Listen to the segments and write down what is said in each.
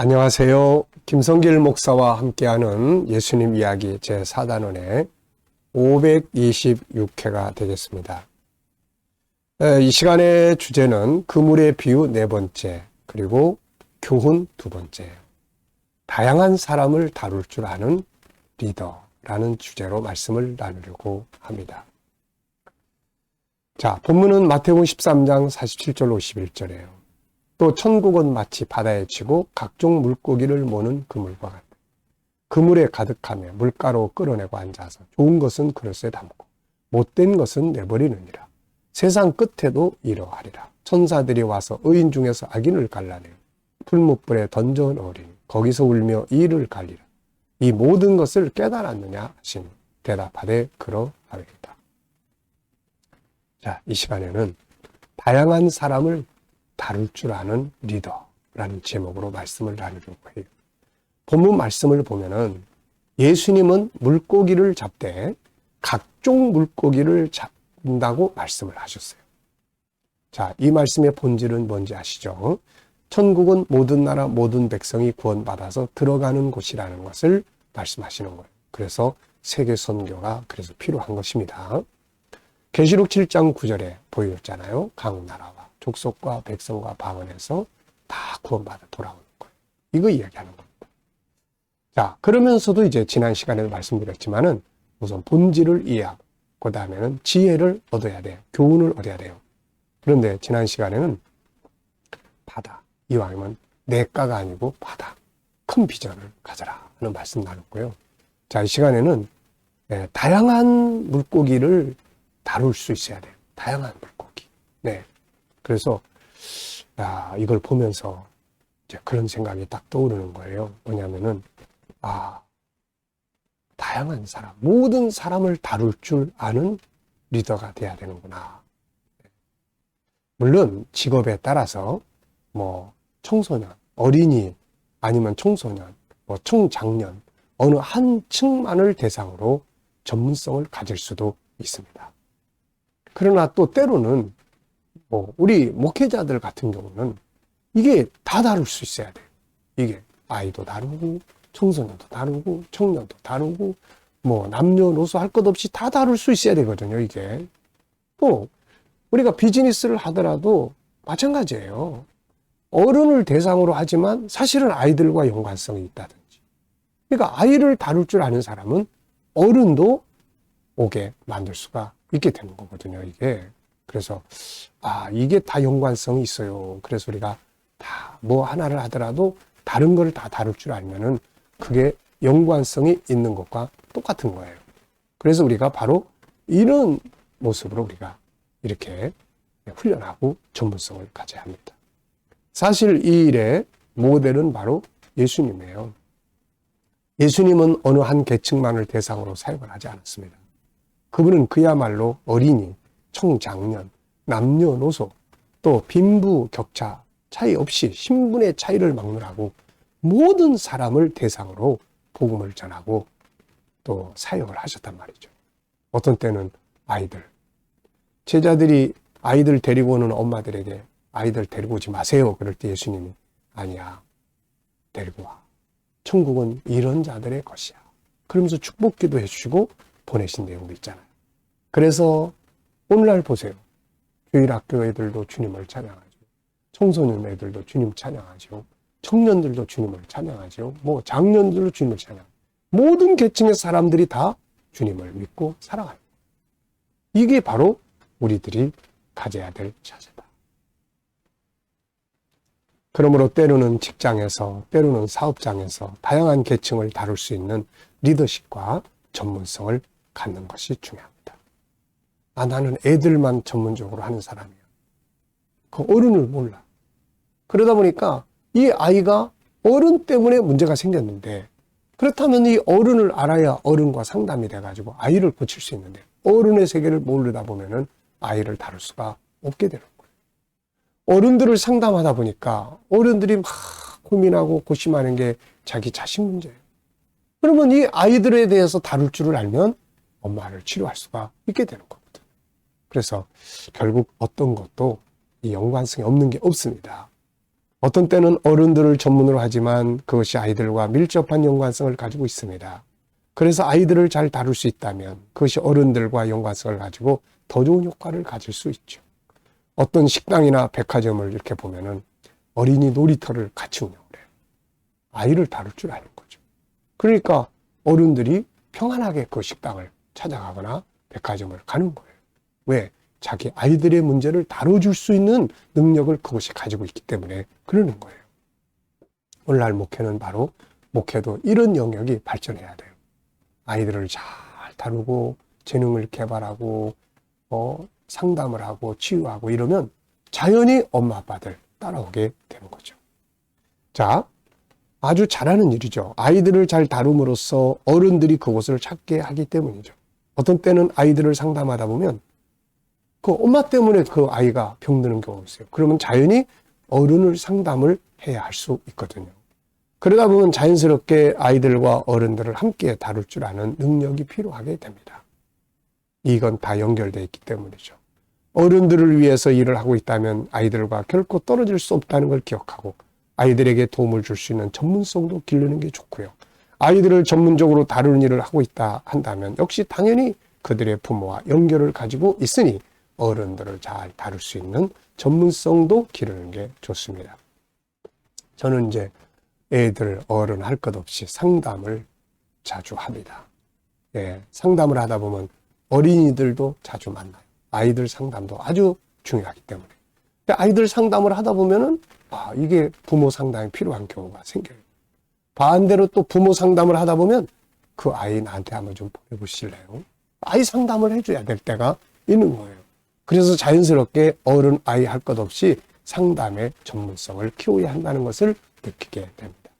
안녕하세요. 김성길 목사와 함께하는 예수님 이야기 제4단원의 526회가 되겠습니다. 이 시간의 주제는 그물의 비유 네 번째, 그리고 교훈 두 번째, 다양한 사람을 다룰 줄 아는 리더라는 주제로 말씀을 나누려고 합니다. 자, 본문은 마태복음 13장 47절 51절이에요. 또 천국은 마치 바다에 치고 각종 물고기를 모는 그물과 같다. 그물에 가득하며 물가로 끌어내고 앉아서 좋은 것은 그릇에 담고 못된 것은 내버리느니라. 세상 끝에도 이러하리라. 천사들이 와서 의인 중에서 악인을 갈라내어 풀무불에 던져 넣으리니 거기서 울며 이를 갈리라. 이 모든 것을 깨달았느냐 하시니 대답하되 그러하리이다. 자, 이 시간에는 다양한 사람을 다룰 줄 아는 리더라는 제목으로 말씀을 나누려고 해요. 본문 말씀을 보면은 예수님은 물고기를 잡되 각종 물고기를 잡는다고 말씀을 하셨어요. 자, 이 말씀의 본질은 뭔지 아시죠? 천국은 모든 나라 모든 백성이 구원받아서 들어가는 곳이라는 것을 말씀하시는 거예요. 그래서 세계 선교가 그래서 필요한 것입니다. 계시록 7장 9절에 보여줬잖아요. 각 나라와 족속과 백성과 방언에서 다 구원받아 돌아오는 거예요. 이거 이야기하는 겁니다. 자, 그러면서도 이제 지난 시간에도 말씀드렸지만은 우선 본질을 이해하고 그 다음에는 지혜를 얻어야 돼요. 교훈을 얻어야 돼요. 그런데 지난 시간에는 바다, 이왕이면 내과가 아니고 바다, 큰 비전을 가져라 하는 말씀 나눴고요. 자, 이 시간에는 다양한 물고기를 다룰 수 있어야 돼요. 다양한 물고기. 네. 그래서 이걸 보면서 이제 그런 생각이 딱 떠오르는 거예요. 뭐냐면은 다양한 사람, 모든 사람을 다룰 줄 아는 리더가 돼야 되는구나. 물론 직업에 따라서 뭐 청소년, 어린이 아니면 청소년, 뭐 청장년 어느 한 층만을 대상으로 전문성을 가질 수도 있습니다. 그러나 또 때로는 우리 목회자들 같은 경우는 이게 다 다룰 수 있어야 돼요. 이게 아이도 다루고 청소년도 다루고 청년도 다루고 뭐 남녀노소 할 것 없이 다 다룰 수 있어야 되거든요. 이게 또 우리가 비즈니스를 하더라도 마찬가지예요. 어른을 대상으로 하지만 사실은 아이들과 연관성이 있다든지. 그러니까 아이를 다룰 줄 아는 사람은 어른도 오게 만들 수가 있게 되는 거거든요. 이게 그래서 이게 다 연관성이 있어요. 그래서 우리가 다 뭐 하나를 하더라도 다른 걸 다 다룰 줄 알면은 그게 연관성이 있는 것과 똑같은 거예요. 그래서 우리가 바로 이런 모습으로 우리가 이렇게 훈련하고 전문성을 가져야 합니다. 사실 이 일의 모델은 바로 예수님이에요. 예수님은 어느 한 계층만을 대상으로 사역을 하지 않았습니다. 그분은 그야말로 어린이, 청장년, 남녀노소, 또 빈부 격차 차이 없이 신분의 차이를 막론하고 모든 사람을 대상으로 복음을 전하고 또 사역을 하셨단 말이죠. 어떤 때는 아이들, 제자들이 아이들 데리고 오는 엄마들에게 아이들 데리고 오지 마세요. 그럴 때 예수님이 아니야, 데리고 와. 천국은 이런 자들의 것이야. 그러면서 축복기도 해주시고 보내신 내용도 있잖아요. 그래서 오늘날 보세요. 주일학교 애들도 주님을 찬양하죠. 청소년 애들도 주님 찬양하죠. 청년들도 주님을 찬양하죠. 뭐 장년들도 주님을 찬양하죠. 모든 계층의 사람들이 다 주님을 믿고 사랑합니다. 이게 바로 우리들이 가져야 될 자세다. 그러므로 때로는 직장에서, 때로는 사업장에서 다양한 계층을 다룰 수 있는 리더십과 전문성을 갖는 것이 중요합니다. 나는 애들만 전문적으로 하는 사람이야. 그 어른을 몰라. 그러다 보니까 이 아이가 어른 때문에 문제가 생겼는데, 그렇다면 이 어른을 알아야 어른과 상담이 돼가지고 아이를 고칠 수 있는데, 어른의 세계를 모르다 보면은 아이를 다룰 수가 없게 되는 거예요. 어른들을 상담하다 보니까 어른들이 막 고민하고 고심하는 게 자기 자신 문제예요. 그러면 이 아이들에 대해서 다룰 줄을 알면 엄마를 치료할 수가 있게 되는 거거든요. 그래서 결국 어떤 것도 이 연관성이 없는 게 없습니다. 어떤 때는 어른들을 전문으로 하지만 그것이 아이들과 밀접한 연관성을 가지고 있습니다. 그래서 아이들을 잘 다룰 수 있다면 그것이 어른들과 연관성을 가지고 더 좋은 효과를 가질 수 있죠. 어떤 식당이나 백화점을 이렇게 보면은 어린이 놀이터를 같이 운영을 해요. 아이를 다룰 줄 아는 거죠. 그러니까 어른들이 평안하게 그 식당을 찾아가거나 백화점을 가는 거예요. 왜? 자기 아이들의 문제를 다뤄줄 수 있는 능력을 그것이 가지고 있기 때문에 그러는 거예요. 오늘날 목회는 바로 목회도 이런 영역이 발전해야 돼요. 아이들을 잘 다루고 재능을 개발하고 상담을 하고 치유하고 이러면 자연히 엄마 아빠들 따라오게 되는 거죠. 자, 아주 잘하는 일이죠. 아이들을 잘 다룸으로써 어른들이 그곳을 찾게 하기 때문이죠. 어떤 때는 아이들을 상담하다 보면 그 엄마 때문에 그 아이가 병드는 경우가 있어요. 그러면 자연히 어른을 상담을 해야 할 수 있거든요. 그러다 보면 자연스럽게 아이들과 어른들을 함께 다룰 줄 아는 능력이 필요하게 됩니다. 이건 다 연결되어 있기 때문이죠. 어른들을 위해서 일을 하고 있다면 아이들과 결코 떨어질 수 없다는 걸 기억하고 아이들에게 도움을 줄 수 있는 전문성도 기르는 게 좋고요. 아이들을 전문적으로 다루는 일을 하고 있다 한다면 역시 당연히 그들의 부모와 연결을 가지고 있으니 어른들을 잘 다룰 수 있는 전문성도 기르는 게 좋습니다. 저는 이제 애들, 어른 할 것 없이 상담을 자주 합니다. 예, 상담을 하다 보면 어린이들도 자주 만나요. 아이들 상담도 아주 중요하기 때문에. 아이들 상담을 하다 보면은 이게 부모 상담이 필요한 경우가 생겨요. 반대로 또 부모 상담을 하다 보면 그 아이 나한테 한번 좀 보내보실래요? 아이 상담을 해줘야 될 때가 있는 거예요. 그래서 자연스럽게 어른, 아이 할 것 없이 상담의 전문성을 키워야 한다는 것을 느끼게 됩니다.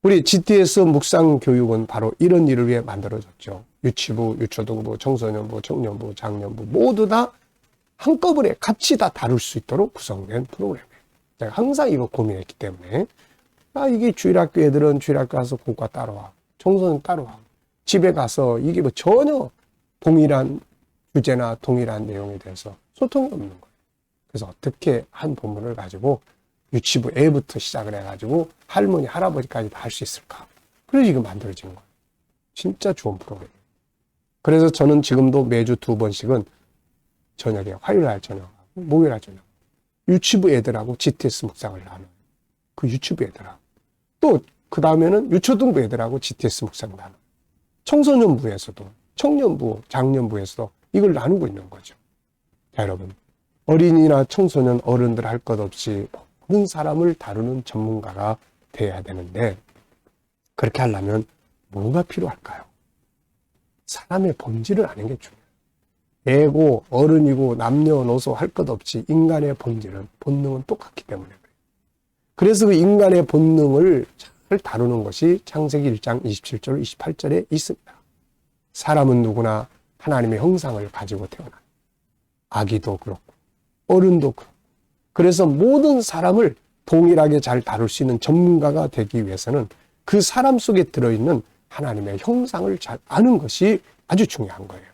우리 GTS 묵상 교육은 바로 이런 일을 위해 만들어졌죠. 유치부, 유초등부, 청소년부, 청년부, 장년부 모두 다 한꺼번에 같이 다 다룰 수 있도록 구성된 프로그램이에요. 제가 항상 이거 고민했기 때문에 이게 주일학교 애들은 주일학교 가서 공과 따라와. 청소년 따라와. 집에 가서 이게 뭐 전혀 동일한 주제나 동일한 내용에 대해서 소통이 없는 거예요. 그래서 어떻게 한 본문을 가지고 유치부 애부터 시작을 해가지고 할머니, 할아버지까지 다 할 수 있을까? 그래서 지금 만들어진 거예요. 진짜 좋은 프로그램이에요. 그래서 저는 지금도 매주 2번씩은 저녁에 화요일날 저녁, 목요일날 저녁 유치부 애들하고 GTS 묵상을 나눠요. 그 유치부 애들하고. 또 그 다음에는 유초등부 애들하고 GTS 묵상 나눠요. 청소년부에서도, 청년부, 장년부에서도 이걸 나누고 있는 거죠. 자, 여러분. 어린이나 청소년, 어른들 할 것 없이 모든 사람을 다루는 전문가가 돼야 되는데 그렇게 하려면 뭐가 필요할까요? 사람의 본질을 아는 게 중요해요. 애고 어른이고 남녀노소 할 것 없이 인간의 본능은 똑같기 때문에 그래요. 그래서 그 인간의 본능을 잘 다루는 것이 창세기 1장 27절 28절에 있습니다. 사람은 누구나 하나님의 형상을 가지고 태어나요. 아기도 그렇고 어른도 그렇고. 그래서 모든 사람을 동일하게 잘 다룰 수 있는 전문가가 되기 위해서는 그 사람 속에 들어있는 하나님의 형상을 잘 아는 것이 아주 중요한 거예요.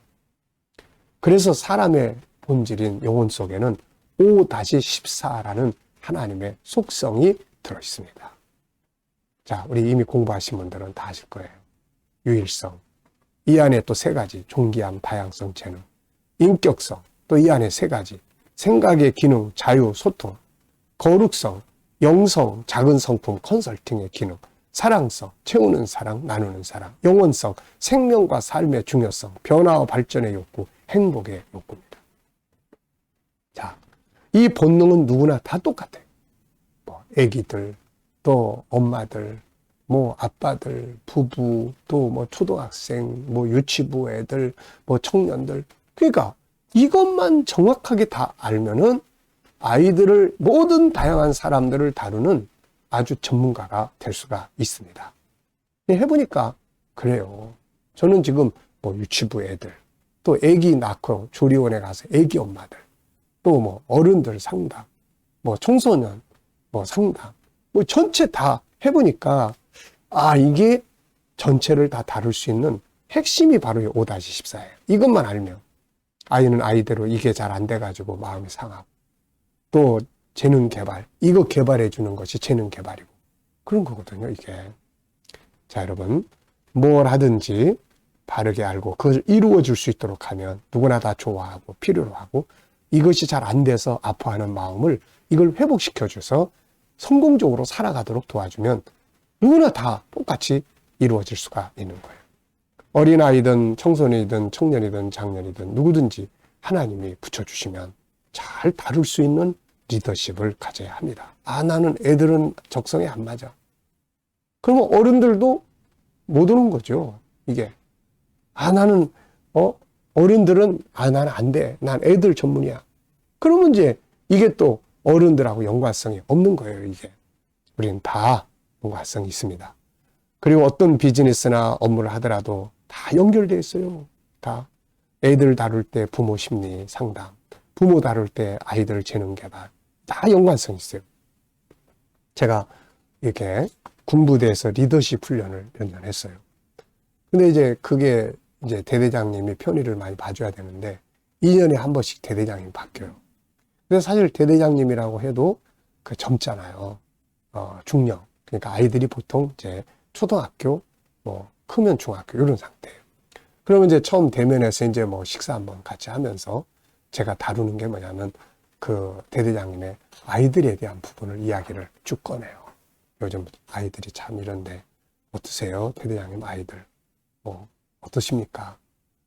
그래서 사람의 본질인 영혼 속에는 5-14라는 하나님의 속성이 들어있습니다. 자, 우리 이미 공부하신 분들은 다 아실 거예요. 유일성, 이 안에 또 3가지, 존귀함, 다양성, 재능, 인격성, 또 이 안에 3가지, 생각의 기능, 자유, 소통, 거룩성, 영성, 작은 성품, 컨설팅의 기능, 사랑성, 채우는 사랑, 나누는 사랑, 영원성, 생명과 삶의 중요성, 변화와 발전의 욕구, 행복의 욕구입니다. 자, 이 본능은 누구나 다 똑같아요. 애기들, 또 엄마들, 아빠들, 부부, 또 초등학생, 유치부 애들, 청년들. 그러니까 이것만 정확하게 다 알면은 아이들을, 모든 다양한 사람들을 다루는 아주 전문가가 될 수가 있습니다. 해보니까 그래요. 저는 지금 유치부 애들, 또 애기 낳고 조리원에 가서 애기 엄마들, 또 어른들 상담, 청소년 상담, 전체 다 해보니까 이게 전체를 다 다룰 수 있는 핵심이 바로 5-14예요. 이것만 알면 아이는 아이대로 이게 잘 안 돼가지고 마음이 상하고 또 재능 개발, 이거 개발해 주는 것이 재능 개발이고 그런 거거든요, 이게. 자, 여러분, 뭘 하든지 바르게 알고 그것을 이루어 줄 수 있도록 하면 누구나 다 좋아하고 필요로 하고, 이것이 잘 안 돼서 아파하는 마음을 이걸 회복시켜 줘서 성공적으로 살아가도록 도와주면 누구나 다 똑같이 이루어질 수가 있는 거예요. 어린아이든 청소년이든 청년이든 장년이든 누구든지 하나님이 붙여주시면 잘 다룰 수 있는 리더십을 가져야 합니다. 아, 나는 애들은 적성에 안 맞아. 그러면 어른들도 못 오는 거죠, 이게. 아, 나는, 어른들은, 아, 나는 안 돼. 난 애들 전문이야. 그러면 이제 이게 또 어른들하고 연관성이 없는 거예요, 이게. 우리는 다 연관성이 있습니다. 그리고 어떤 비즈니스나 업무를 하더라도 다 연결되어 있어요. 다. 애들 다룰 때 부모 심리 상담, 부모 다룰 때 아이들 재능 개발, 다 연관성이 있어요. 제가 이렇게 군부대에서 리더십 훈련을 몇 년 했어요. 근데 이제 그게 이제 대대장님이 편의를 많이 봐줘야 되는데 2년에 한 번씩 대대장님이 바뀌어요. 근데 사실 대대장님이라고 해도 그 젊잖아요. 중령. 그러니까 아이들이 보통 이제 초등학교, 뭐 크면 중학교 이런 상태예요. 그러면 이제 처음 대면해서 이제 뭐 식사 한번 같이 하면서 제가 다루는 게 뭐냐면 그 대대장님의 아이들에 대한 부분을 이야기를 쭉 꺼내요. 요즘 아이들이 참 이런데 어떠세요? 대대장님 아이들 뭐 어떠십니까?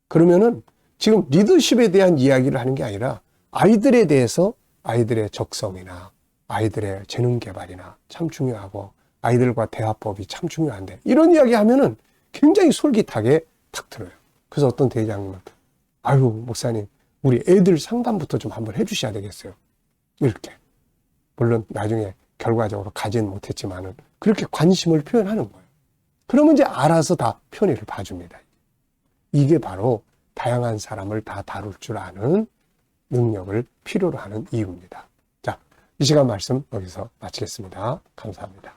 그러면은 지금 리더십에 대한 이야기를 하는 게 아니라 아이들에 대해서 아이들의 적성이나 아이들의 재능 개발이나 참 중요하고 아이들과 대화법이 참 중요한데 이런 이야기 하면은 굉장히 솔깃하게 탁 들어요. 그래서 어떤 대장님은 아유 목사님 우리 애들 상담부터 좀 한번 해주셔야 되겠어요. 이렇게. 물론 나중에 결과적으로 가지는 못했지만은 그렇게 관심을 표현하는 거예요. 그러면 이제 알아서 다 편의를 봐줍니다. 이게 바로 다양한 사람을 다 다룰 줄 아는 능력을 필요로 하는 이유입니다. 자, 이 시간 말씀 여기서 마치겠습니다. 감사합니다.